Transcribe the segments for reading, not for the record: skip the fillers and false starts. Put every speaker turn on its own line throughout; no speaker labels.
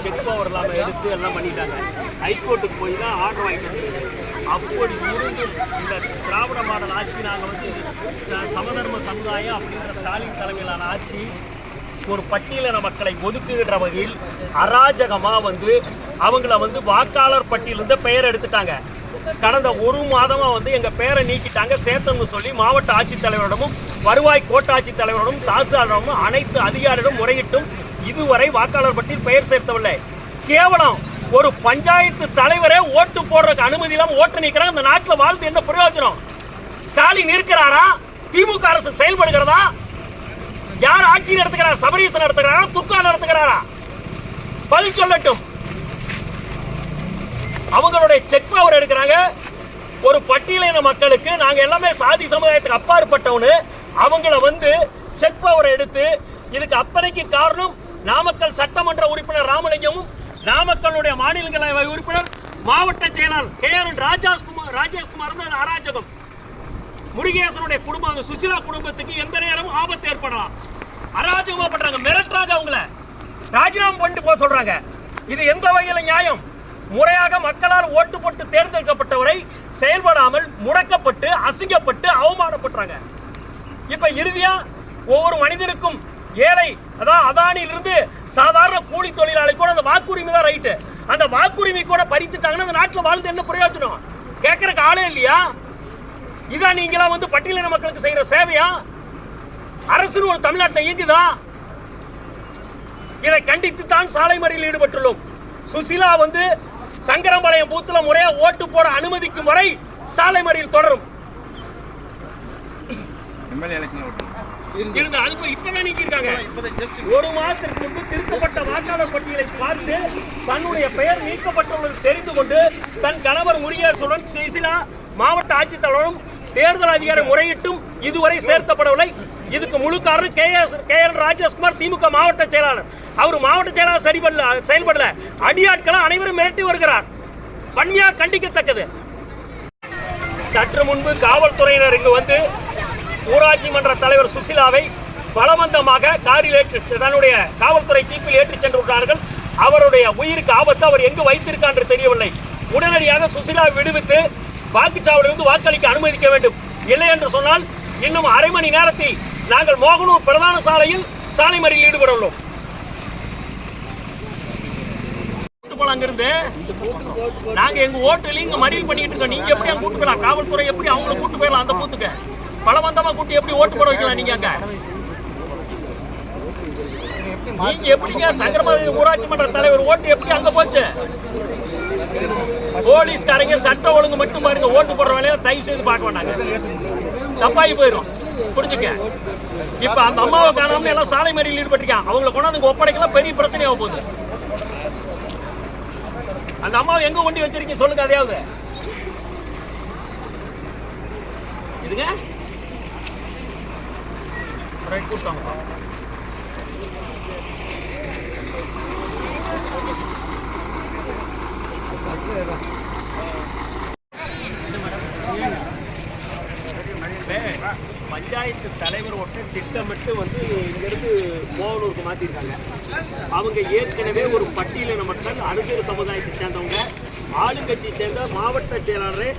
Check power இல்லாமல் எடுத்து எல்லாம் பண்ணிட்டாங்க. ஹைகோர்ட்டுக்கு போய் தான் ஆர்டர் வாங்கிட்டு. அப்படி இருந்து இந்த திராவிட மாடல் ஆட்சி நாங்கள் வந்து சமதர்ம சமுதாயம் அப்படின்ற ஸ்டாலின் தலைமையிலான ஆட்சி ஒரு பட்டியலின மக்களை ஒதுக்குகின்ற வகையில் அராஜகமாக வந்து அவங்கள வந்து வாக்காளர் பட்டியலிருந்து பெயர் எடுத்துட்டாங்க. கடந்த ஒரு மாதமாக வந்து எங்கள் பெயரை நீக்கிட்டாங்க சேர்த்தோம்னு சொல்லி மாவட்ட ஆட்சித்தலைவரிடமும் வருவாய் கோட்டாட்சி தலைவரிடமும் தாசில்தாரிடமும் அனைத்து அதிகாரிகளும் முறையிட்டும் இதுவரை வாக்காளர் பட்டியல் பெயர் சேர்த்தவில்லை. கேவலம் ஒரு பஞ்சாயத்து தலைவரே ஓட்டு போடுறதுக்கு அனுமதி இல்லாமல் ஓட்டு நீக்கிறாங்க. இந்த நாட்டில் வாழ்ந்து என்ன பிரயோஜனம்? ஸ்டாலின் இருக்கிறாரா? திமுக அரசு செயல்படுகிறதா? யார் ஆட்சி நடத்துகிறார்? சபரீசன் நடத்துகிறாரா? துர்கா நடத்துகிறாரா? பதில் சொல்லட்டும். அவங்களுடைய செக் பவர் எடுக்கிறாங்க. ஒரு பட்டியலின மக்களுக்கு நாங்கள் எல்லாமே சாதி சமுதாயத்துக்கு அப்பாற்பட்டவனு அவங்கள வந்து செக் பவர் எடுத்து இதுக்கு அத்தனைக்கு காரணம் நாமக்கல் சட்டமன்ற உறுப்பினர் ராமலிங்கமும் நாமக்கலுடைய மாநிலங்களவை உறுப்பினர் மாவட்ட செயலாளர் KRN ராஜேஷ்குமார் தான் அராஜகம். முருகேசனுடைய குடும்பம் சுசிலா குடும்பத்துக்கு எந்த நேரமும் ஆபத்து ஏற்படலாம். அராஜகமா பண்றாங்க, மிரட்டுறாங்க, அவங்கள ராஜினாமா பண்ணிட்டு போக சொல்றாங்க. இது எந்த வகையில் நியாயம்? முறையாக மக்களால் ஓட்டு போட்டு தேர்ந்தெடுக்கப்பட்டவரை செயல்படாமல் முடக்கப்பட்டு அசிங்கப்பட்டு அவமானப்படுறாங்க. இப்ப இறுதியா ஒவ்வொரு மனிதனுக்கும் ஏழை அதான் அதானியிலிருந்து சாதாரண கூலி தொழிலாளி கூட அந்த வாக்குரிமை தான் ரைட்டு. அந்த வாக்குரிமை கூட பறித்துட்டாங்கன்னா அந்த நாட்டில் வாழ்ந்து என்ன பிரயோஜனம்? கேட்கறக்கு ஆளே இல்லையா? இதான் நீங்களா வந்து பட்டியலின மக்களுக்கு செய்யற சேவையா? அரசுன்னு ஒரு தமிழ்நாட்டில் இயங்குதா? இதை கண்டித்து தான் சாலை மறியலில் ஈடுபட்டுள்ளோம். சுசிலா வந்து சங்கரம்பாளையம் பூத்துல முறையா ஓட்டு போட அனுமதிக்கும் வரை சாலை மறியல் தொடரும். இப்பதான் நீக்கிருக்காங்க. ஒரு மாதத்திற்கு முன்பு திருத்தப்பட்ட வாக்காளர் பட்டியலை பார்த்து தன்னுடைய பெயர் நீக்கப்பட்டுள்ளது தெரிந்து கொண்டு தன் கணவர் முருகேசனுடன் சுசிலா மாவட்ட ஆட்சித்தலைவரும் தேர்தல் அதிகாரி முறையிட்டும் இதுவரை சேர்க்கப்படவில்லை. இதுக்கு முழு காரணம் KRN ராஜேஷ்குமார் திமுக மாவட்ட செயலாளர். அவர் மாவட்ட செயலாளர் செயல்படல. அடியாட்களை அனைவரும் மிரட்டி வருகிறார். வன்மையா கண்டிக்கத்தக்கது. சற்று முன்பு காவல்துறையினர் இங்கு வந்து ஊராட்சி மன்ற தலைவர் சுசிலாவை பலவந்தமாக காரில் ஏற்றி தன்னுடைய காவல்துறை ஜீப்பில் ஏற்றி சென்று விட்டார்கள். அவருடைய உயிருக்கு ஆபத்து. அவர் எங்கு வைத்திருக்கார் என்று தெரியவில்லை. உடனடியாக சுசிலாவை விடுவித்து வாக்குச்சாவடியிலிருந்து வாக்களிக்க அனுமதிக்க வேண்டும். இல்லை என்று சொன்னால் இன்னும் அரை மணி நேரத்தில் நாங்கள் மோகனூர் பிரதான சாலையில் சாலை மறியலில் ஈடுபட உள்ளோம். அங்கிருந்து நாங்க எங்க ஓட்டுல இங்க மறியல் பண்ணிட்டு இருக்கோம். நீங்க எப்படி அங்க கூட்டு போயிடலாம்? காவல்துறை எப்படி அவங்களை கூட்டு போயிடலாம்? அந்த பூத்துக்கு பலவந்தமா கூட்டி எப்படி ஓட்டு போட வைக்கலாம்? நீங்க அங்க நீங்க எப்படிங்க சங்கரபாளையம் ஊராட்சி மன்ற தலைவர் ஓட்டு எப்படி அங்க போச்சு? போலீஸ்காரங்க சட்ட ஒழுங்கு மட்டும் பாருங்க. ஓட்டு போடுற வேலையை தயவு செய்து பார்க்க வேண்டாங்க. தப்பாகி போயிடும், புரிஞ்சுக்க. இப்ப அந்த அம்மாவை காணாம எல்லாம் சாலை மறியலில் ஈடுபட்டிருக்காங்க. அவங்களை கொண்டாந்து ஒப்படைக்கலாம், பெரிய பிரச்சனையாக போகுது. அந்த அம்மாவை எங்க கொண்டு வச்சிருக்கீங்க சொல்லுங்க. அதையாவது இதுங்க கூட்டாங்க. பஞ்சாயத்து தலைவர் ஒட்ட திட்டமிட்டு வந்து இங்கிருந்து மோகனூருக்கு மாற்றிருக்காங்க. அவங்க ஏற்கனவே ஒரு பட்டியலின மக்கள் அருந்தர் சமுதாயத்தை சேர்ந்தவங்க, ஆளுங்கட்சியை சேர்ந்த மாவட்ட செயலாளரே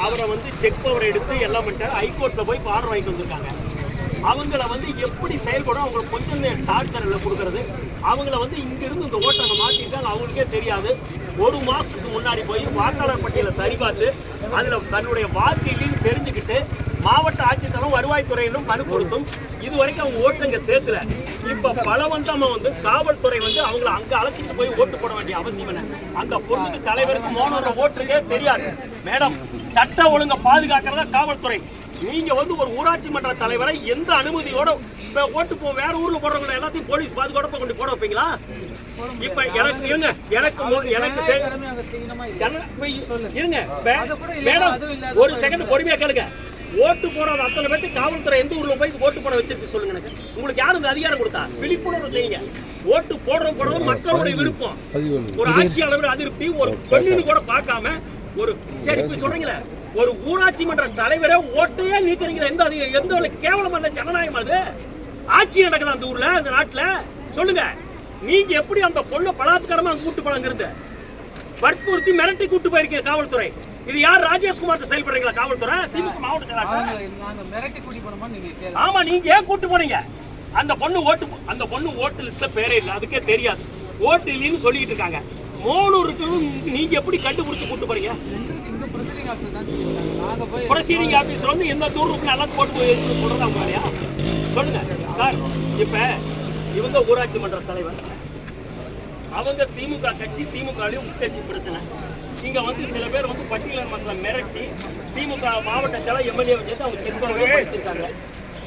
அவரை வந்து செக் பவர் எடுத்து எல்லாம் பண்ணிட்டாரு. ஹைகோர்ட்டில் போய் ஆர்டர் வாங்கிட்டு வந்திருக்காங்க. அவங்கள வந்து எப்படி செயல்படும் அவங்களுக்கு கொஞ்சம் டார்ச்சரில் கொடுக்கறது. அவங்கள வந்து இங்கிருந்து இந்த ஓட்டை அங்கே மாற்றிருக்காங்க. அவங்களுக்கே தெரியாது. ஒரு மாதத்துக்கு முன்னாடி போய் வாக்காளர் பட்டியலை சரிபார்த்து அதில் தன்னுடைய வாக்கையிலையும் தெரிஞ்சுக்கிட்டு மாவட்ட ஆட்சித்தலைவரும் வருவாய்த்துறையிலும் மனு கொடுத்தும் இதுவரைக்கும் அவங்க ஓட்டு இங்கே சேர்க்கல. இப்போ பலவந்தமாக வந்து காவல்துறை வந்து அவங்கள அங்கே அழைச்சிட்டு போய் ஓட்டு போட வேண்டிய அவசியம் என்ன? அந்த பொண்ணுக்கு தலைவருக்கு மோனோட ஓட்டுக்கே தெரியாது. மேடம், சட்ட ஒழுங்கை பாதுகாக்கிறதா காவல்துறை. நீங்க வந்து ஒரு ஊராட்சி மன்ற தலைவரை எந்த அனுமதியோட ஓட்டு போ வேற ஊர்ல போடுறவங்க எல்லாத்தையும் போலீஸ் பாதுகாப்பா கொண்டு போட வைப்பீங்களா? இப்ப எனக்கு இருங்க, இருங்க மேடம், ஒரு செகண்ட் பொறுமையா கேளுங்க. ஓட்டு போடாத அத்தனை பேருக்கு காவல்துறை எந்த ஊர்ல போய் ஓட்டு போட வச்சிருக்கு சொல்லுங்க. எனக்கு உங்களுக்கு யாரும் இந்த அதிகாரம் கொடுத்தா? விழிப்புணர்வு செய்யுங்க. ஓட்டு போடுறது மக்களுடைய விருப்பம். ஒரு ஆட்சியாளர் அதிருப்தி ஒரு பெண்ணு கூட பார்க்காம ஒரு சரி போய் சொல்றீங்களே, ஒரு ஊராட்சி மன்ற தலைவரை ஓட்டையே நீக்கிறீங்களா? எந்த கேவலமான ஜனநாயகம் அது? ஆட்சி நடக்குது அந்த ஊர்ல, அந்த நாட்டுல சொல்லுங்க. நீங்க எப்படி அந்த பொண்ணை பலாத்காரமா கூட்டு போலாங்கிறது வற்புறுத்தி மிரட்டி கூட்டு போயிருக்கீங்க காவல்துறை. இது யார் ராஜேஷ்குமார் செயல்படுறீங்களா காவல்துறை? திமுக மாவட்ட செயலாளர். ஆமா, நீங்க ஏன் கூட்டு போனீங்க? அந்த பொண்ணு ஓட்டு லிஸ்ட்ல பேரே இல்லை, அதுக்கே தெரியாது. ஓட்டு இல்லைன்னு சொல்லிட்டு இருக்காங்க. மோனூருக்கு நீங்க எப்படி கண்டுபிடிச்சு கூட்டு போறீங்க? ப்ரொசீடிங் ஆபீசர் வந்து எந்த தூருக்கு நல்லா போட்டு போய் சொல்றதா மாதிரியா? சொல்லுங்க சார். இப்ப இவங்க ஊராட்சி மன்ற தலைவர், அவங்க திமுக கட்சி, திமுகலையும் உட்கட்சி பிரச்சனை. இங்க வந்து சில பேர் வந்து பட்டியல் மக்களை மிரட்டி திமுக மாவட்ட செயலர் எம்எல்ஏ வச்சு அவங்க செக் பவர் வச்சிருக்காங்க.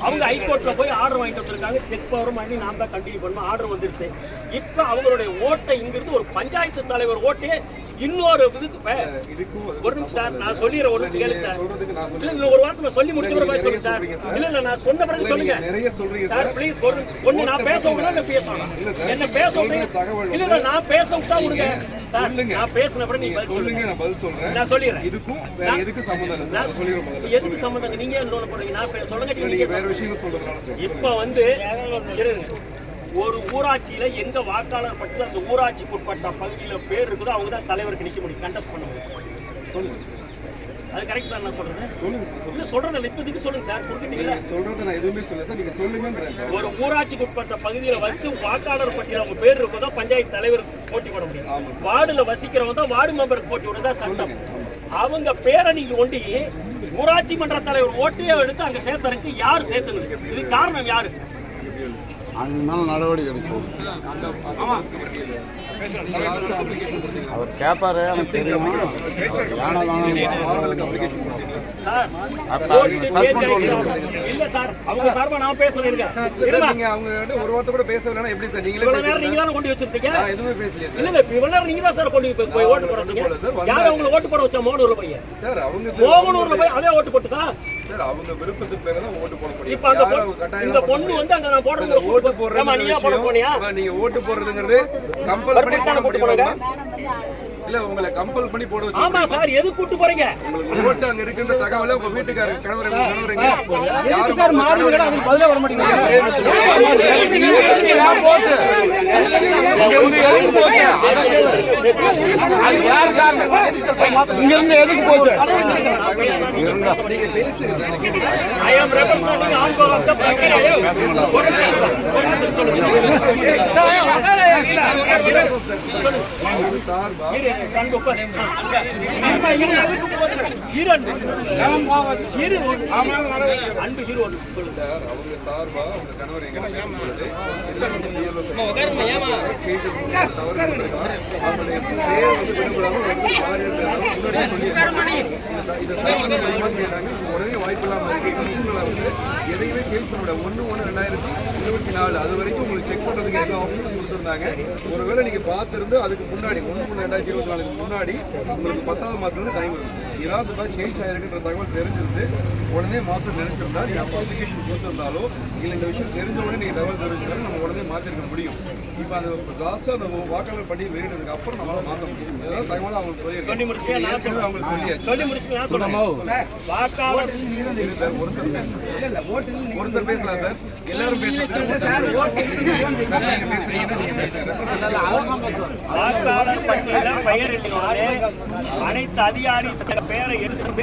அவங்க ஹைகோர்ட்ல போய் ஆர்டர் வாங்கிட்டு வந்திருக்காங்க. செக் பவர் பண்ணி நான் தான் கண்டினியூ பண்ணணும், ஆர்டர் வந்துருச்சு. இப்ப அவங்களுடைய ஓட்டை இங்கிருந்து ஒரு பஞ்சாயத்து தலைவர் ஓட்டே இன்னொரு இதுக்கு ஒரு நிமிஷம் சார், நான் சொல்லிடுறேன். ஒரு நிமிஷம் கேளுங்க சார். இல்ல ஒரு வார்த்தை நான் சொல்லி முடிச்ச பிறகு சொல்லுங்க சார். இல்ல நான் சொன்ன பிறகு சொல்லுங்க சார் ப்ளீஸ். ஒண்ணு நான் பேச விடுங்க, நான் பேசணும். என்ன பேச விடுங்க. இல்ல நான் பேச விட்டா விடுங்க சார். நான் பேசின பிறகு நீங்க சொல்லுங்க, நான் பதில் சொல்றேன். நான் சொல்லிடுறேன். இதுக்கும் வேற எதுக்கு சம்பந்தம் இல்ல சார். சொல்லிடுறேன். எதுக்கு சம்பந்தம்? நீங்க என்ன போறீங்க? நான் சொல்லுங்க. நீங்க வேற விஷயம் சொல்றதுனால இப்ப வந்து ஒரு ஊராட்சியில எங்க வாக்காளர் பட்டு அந்த ஊராட்சிக்கு உட்பட்ட பகுதியில பேர் இருக்குதோ அவங்க தான் தலைவருக்கு நிக்க முடியும், கண்டஸ்ட் பண்ண முடியும். சொல்லுங்க, அது கரெக்ட் தான். நான் சொல்றேன். சொல்லுங்க சார். இல்ல சொல்றேன், இப்போதைக்கு சொல்லுங்க சார். குறுக்கிட்டீங்களா? சொல்றது நான் எதுவுமே சொல்லல சார், நீங்க சொல்லுங்கன்றேன். ஒரு ஊராட்சிக்கு உட்பட்ட பகுதியில வச்சு வாக்காளர் பட்டியல அவங்க பேர் இருக்குதோ பஞ்சாயத்து தலைவருக்கு போட்டி போட முடியும். வார்டுல வசிக்கிறவங்க தான் வார்டு மெம்பருக்கு போட்டி விடுறதா சட்டம். அவங்க பேரை நீங்க ஒண்டி ஊராட்சி மன்ற தலைவர் ஓட்டையே எடுத்து அங்க சேர்த்தறதுக்கு யார் சேர்த்துங்க? இது காரணம் யாரு?
நடவடிக்கை எடுக்கும். அவர் கேட்பாரு, எனக்கு தெரியும்.
இல்ல சார், அவங்க சார்பா நான் பேசுறேன்.
ஒரு வார்த்தை கூட பேசலன்னா எப்படி சார்?
நீங்க தான கொண்டு வச்சிருக்கீங்க. எதுவுமே பேசல. இல்ல இவ்வளவு நேரம் நீங்க தான் சார் கொண்டு போய் ஓட்டு போடுறீங்க. யார் அவங்களை ஓட்டு போட வச்சா? மோகனூர்ல போய்
சார், அவங்க
மோகனூர்ல போய் அதே ஓட்டு போட்டுதா
சார்? அவங்க விருப்பத்துக்கு பேர தான் ஓட்டு போட முடியும்.
இப்ப இந்த பொண்ணு வந்து அங்க நான் போடுறது ஓட்டு போடுறேன். நீங்க போட போனியா?
நீங்க ஓட்டு போடுறதுங்கிறது கம்பல் பண்ணி போட முடியுமா? இல்ல உங்களை கம்பல் பண்ணி போட வச்சு.
ஆமா சார், எது கூட்டி போறீங்க?
உங்களுக்கு ஓட்டு அங்க இருக்கின்ற தகவலை உங்க வீட்டுக்காரர் கணவர்
எதுக்கு சார் மாறுவீங்க? அதுக்கு பதிலே வர மாட்டீங்க. இங்க இருந்து எதுக்கு போச்சு?
I am representing all of the
உடனே வாய்ப்பு இல்லாம எதையுமே சேஞ்ச் பண்ண முடியாது. 1/1/2024 அது வரைக்கும் உங்களுக்கு செக் பண்றதுக்கு எல்லா ஆப்ஷனும் கொடுத்துருந்தாங்க. ஒருவேளை நீங்க பார்த்துருந்து அதுக்கு முன்னாடி 1/1/2024 முன்னாடி உங்களுக்கு 10வது மாசத்துல டைம் இருந்துச்சு. ஏதாவது சேஞ்ச் ஆயிருக்குன்ற தகவல் தெரிஞ்சிருந்து உடனே மாற்ற நினைச்சிருந்தா நீங்க அப்போ அப்ளிகேஷன் கொடுத்துருந்தாலோ இல்லை இந்த விஷயம் தெரிஞ்ச உடனே நீங்க தகவல் தெரிஞ்சுக்கலாம், நம்ம உடனே மாற்றிருக்க முடியும். இப்போ அந்த லாஸ்ட்டாக அந்த வாக்காளர் பட்டியல் வெளியிட்டதுக்கு அப்புறம் நம்மளால மாற்ற முடியும். ஏதாவது தகவல் அவங்களுக்கு சொல்லியிருக்கேன். அவங்களுக்கு ஒருத்தர் பேசலாம் சார், எல்லாரும் பேசலாம்.
அனைத்து அதிகாரி பெயரை எடுத்து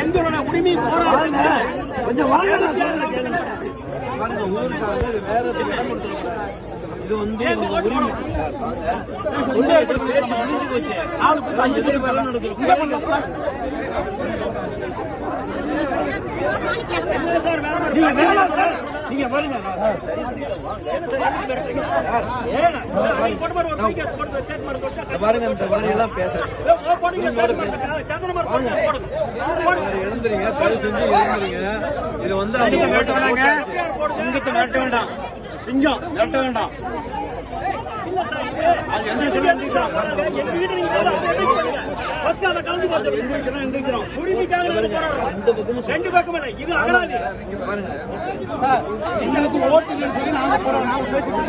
எங்களோட உரிமை போராடுங்க.
கொஞ்சம் வாங்க, ஊருக்காக வேற இடம் கொடுத்துருக்காங்க. இது வந்து உரிமை நீங்க பாருங்க பாருங்க இந்த மாதிரி எல்லாம் பேசுறேன். எழுந்துறீங்க, தயவு செஞ்சு எழுந்துறீங்க. இது வந்து அவங்க சிங்கத்தை மிரட்ட வேண்டாம், சிங்கம் மிரட்ட வேண்டாம்.
ரெண்டு பக்கம் இல்லை, இது அகராதி.
எங்களுக்கு ஓட்டு சொல்லி நாங்க போறோம். நாங்க பேசிட்டு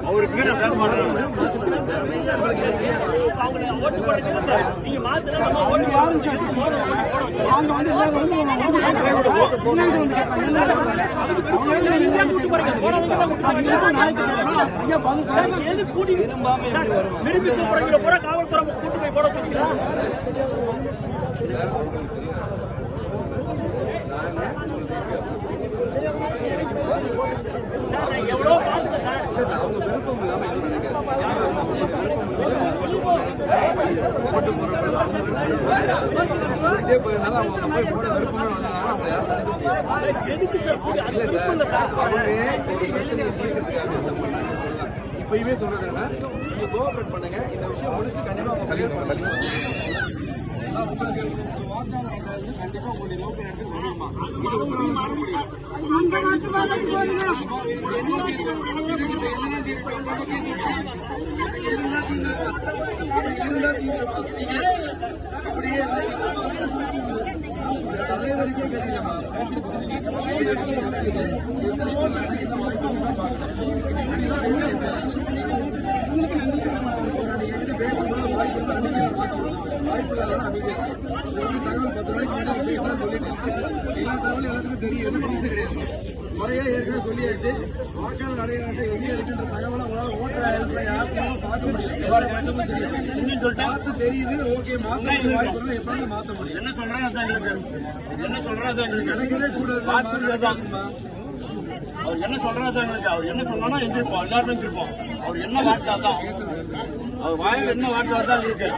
அவருக்கு பேச மாட்டேன்.
நீங்க மாத்திரம் காவல்துறை கூட்டு போய் போட வச்சுருக்கீங்களா? எவ்வளோ பார்த்துங்க சார். எதுக்கு சார்
இப்பயுமே சொல்றது என்ன, நீங்க கோஆபரேட் பண்ணுங்க. இந்த விஷயம் முடிச்சு கண்டிப்பா அவங்க கல்யாணம் பண்ணுங்க. உங்களுக்கு வாக்காளர் கண்டிப்பா உங்களுடைய நோக்கம் எடுத்து சொல்லிடுமா? தலைவருக்கே தெரியலமா பேசும்போது வாய்ப்பு தகவல் 10 ரூபாய்க்கு முன்னாடி சொல்லிட்டேன். எல்லா தகவலும் எல்லாத்துக்கும் தெரியும். எதுவும் புதுசு கிடையாது. முறையா ஏற்கனவே சொல்லியாச்சு. வாக்காளர் அடையாள அட்டை எங்கே இருக்குன்ற தகவலை ஓட்டர் யாருக்கும் பார்க்க முடியும், தெரியும். பார்த்து தெரியுது. ஓகே, மாற்ற வாய்ப்பு எப்பவுமே மாற்ற முடியும்.
என்ன சொல்றாங்க
கிடைக்கவே கூடாது.
அவர் என்ன சொல்றாரு எங்களுக்கு, அவர் என்ன சொன்னா எந்திருப்போம், எல்லாருமே எந்திருப்போம். அவர் என்ன வார்த்தை தான், அவர் வாயில் என்ன வார்த்தை தான் இருக்கு,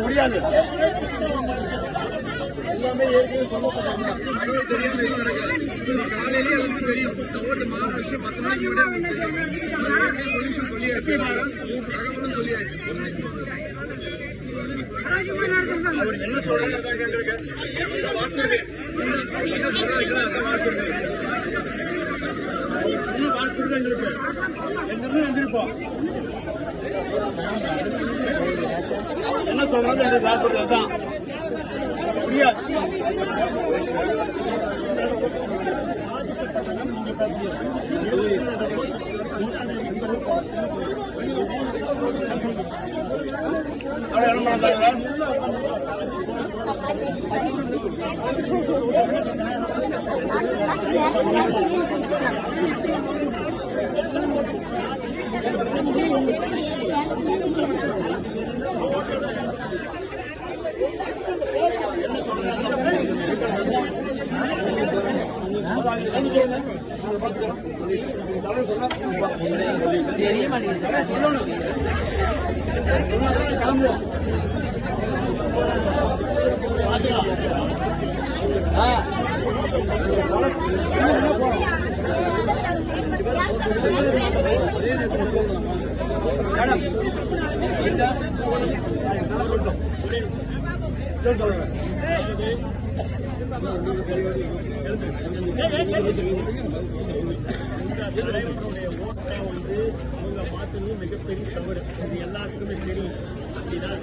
முடியாது.
எல்லாமே ஏற்கனவே சொல்லப்பட்டாங்க. காலையிலேயே எல்லாமே தெரியும். இந்த ஓட்டு மாற விஷயம் 10 நாளைக்கு விட சொல்யூஷன் சொல்லியாச்சு, தகவலும் சொல்லியாச்சு.
அவர் என்ன சொல்றாங்க என்ன சொல்றது என்று சாப்பிடுறதுதான் புரியாது. தெரிய மாட்டேங்குது.
தலைவருடைய ஓட்டை வந்து அவங்க மாற்றணும் மிகப்பெரிய தவறு. இது எல்லாத்துக்குமே தெரியும். அப்படிதான்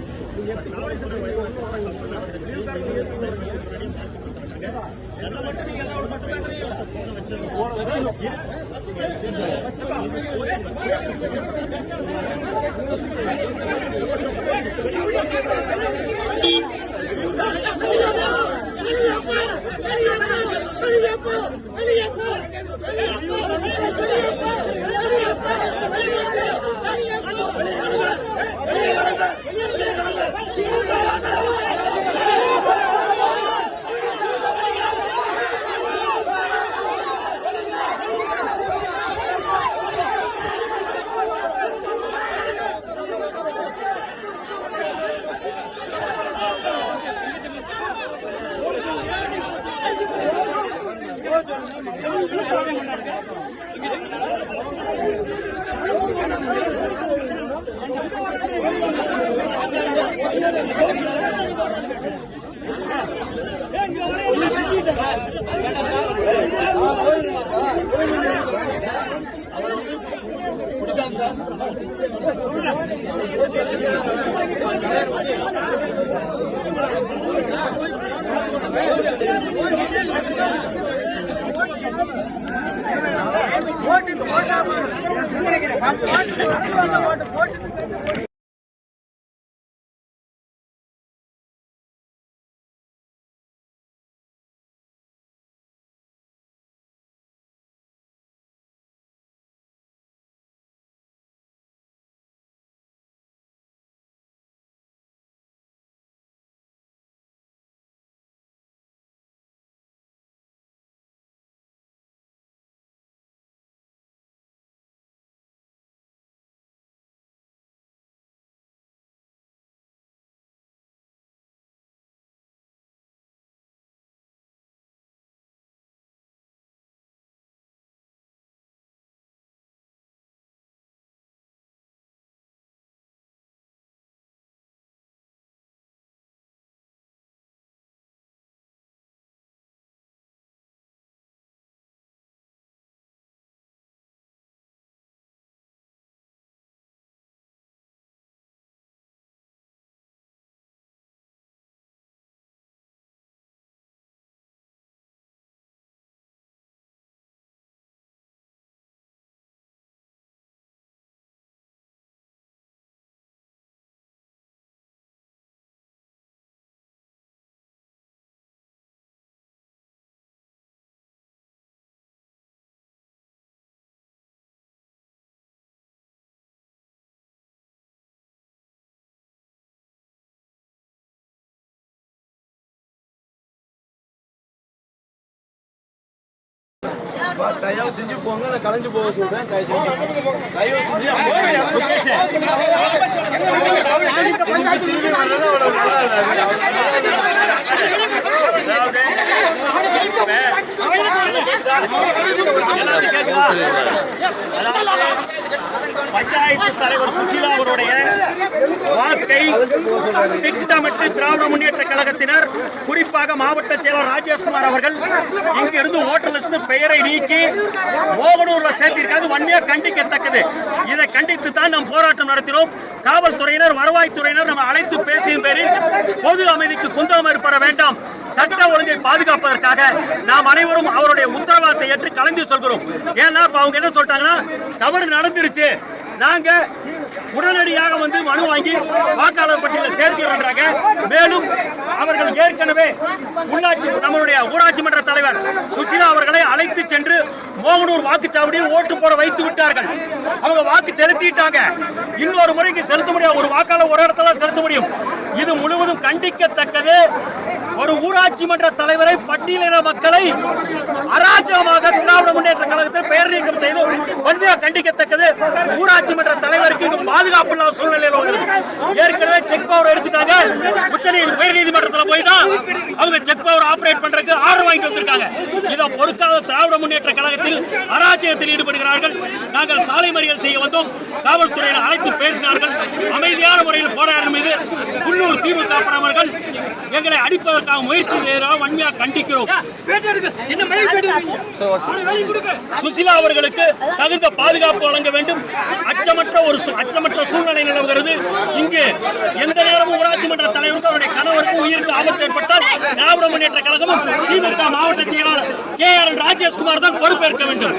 தயவு செஞ்சு போங்க, நான் கலைஞ்சு போக சொல்றேன். தயவு செஞ்சு திரும்பி வர்றது அவ்வளவு நல்லா
பஞ்சாயத்து தலைவர் சுசீலா அவருடைய வாக்கை திட்டமிட்டு திராவிட முன்னேற்ற கழகத்தினர், குறிப்பாக மாவட்ட செயலர் ராஜேஷ்குமார் அவர்கள் இங்கிருந்து ஓட்டர் லிஸ்ட் பெயரை நீக்கி மோகனூர்ல சேர்த்திருக்காது வன்மையா கண்டிக்கத்தக்கது. இதை கண்டித்து தான் நாம் போராட்டம் நடத்தினோம். காவல்துறையினர், வருவாய்த்துறையினர் நம்ம அழைத்து பேசிய பேரில் பொது அமைதிக்கு குந்தகம் ஏற்பட வேண்டாம், சட்ட ஒழுங்கை பாதுகாப்பதற்காக நாம் அனைவரும் அவருடைய உத்தரவாதத்தை ஏற்று கலந்து சொல்கிறோம். ஏன்னா அவங்க என்ன சொல்லிட்டாங்கன்னா, தவறு நடந்துருச்சு, நாங்க உடனடியாக வந்து மனு வாங்கி வாக்காளர் பட்டியலில் சேர்க்கிறாங்க. மேலும் அவர்கள் ஏற்கனவே நம்மளுடைய ஊராட்சி மன்ற தலைவர் சுசீலா அவர்களை அழைத்து சென்று மோகனூர் வாக்குச்சாவடியில் ஓட்டு போட வைத்து விட்டார்கள். அவங்க வாக்கு செலுத்திட்டாங்க. இன்னொரு முறைக்கு செலுத்த முடியாது, ஒரு வாக்காளர் ஒரு இடத்துல செலுத்த முடியும். இது முழுவதும் கண்டிக்கத்தக்கது. ஒரு ஊராட்சி மன்ற தலைவரை, பட்டியலின மக்களை அராஜகமாக திராவிட முன்னேற்ற கழகத்தில் பெயர் நீக்கம் செய்து வன்மையாக கண்டிக்கத்தக்கது. ஊராட்சி மன்ற தலைவருக்கு இங்கு பாதுகாப்பு இல்லாத சூழ்நிலையில் வருகிறது. ஏற்கனவே செக் பவர் எடுத்துட்டாங்க. உயர் நீதிமன்றத்தில் போய் தான் அவங்க செக் பவர் ஆபரேட் பண்றதுக்கு ஆர்டர் வாங்கிட்டு வந்திருக்காங்க. இதை பொறுக்காத திராவிட முன்னேற்ற கழகத்தில் அராஜகத்தில் ஈடுபடுகிறார்கள். நாங்கள் சாலை மறியல் செய்ய வந்தோம். காவல்துறையினர் அழைத்து பேசினார்கள். அமைதியான முறையில் போராடும் மீது உள்ளூர் திமுக பிரமுகர்கள் எங்களை அடிப்பதற்காக முயற்சி செய்கிறோம். வன்மையாக கண்டிக்கிறோம். சுசிலா அவர்களுக்கு தகுந்த பாதுகாப்பு வழங்க வேண்டும். அச்சமற்ற சூழ்நிலை நிலவுகிறது. இங்கு எந்த நேரமும் ஊராட்சி மன்ற தலைவருக்கும் அவருடைய கணவருக்கும் உயிருக்கு ஆபத்து ஏற்பட்டால் திராவிட முன்னேற்ற கழகமும் திமுக மாவட்ட செயலாளர் KRN ராஜேஷ்குமார் தான் பொறுப்பேற்க வேண்டும்.